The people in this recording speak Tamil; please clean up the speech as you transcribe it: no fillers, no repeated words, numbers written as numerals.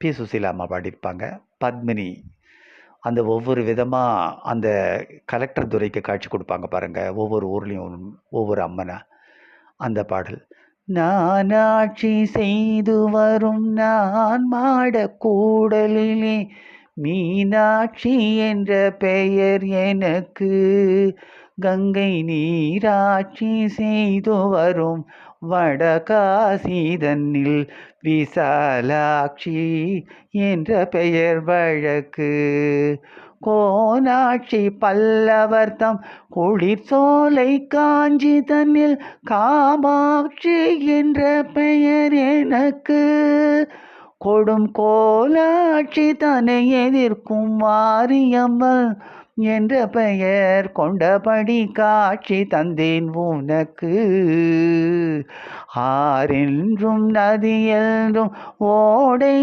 பி. சுசீலா அம்மா பாடியிருப்பாங்க. பத்மினி அந்த ஒவ்வொரு விதமாக அந்த கலெக்டர் துரைக்கு காட்சி கொடுப்பாங்க பாருங்கள், ஒவ்வொரு ஊர்லேயும் ஒவ்வொரு அம்மனா. அந்த பாடல், நான் ஆட்சி செய்து வரும் நான் மாட கூடலிலே மீனாட்சி என்ற பெயர் எனக்கு, கங்கை நீராட்சி செய்து வரும் வடகாசி தன்னில் விசாலாட்சி என்ற பெயர் வழக்கு, கோனாட்சி பல்லவர்த்தம் குளிர் சோலை காஞ்சி தன்னில் காமாட்சி என்ற பெயர் எனக்கு, கொடும் கோலாட்சி தன்னை எதிர்க்கும் மாரியம்மன் என்ற பெயர் கொண்டபடி காட்சி தந்தேன் உனக்கு, ஆரென்றும் நதி என்றும் ஓடை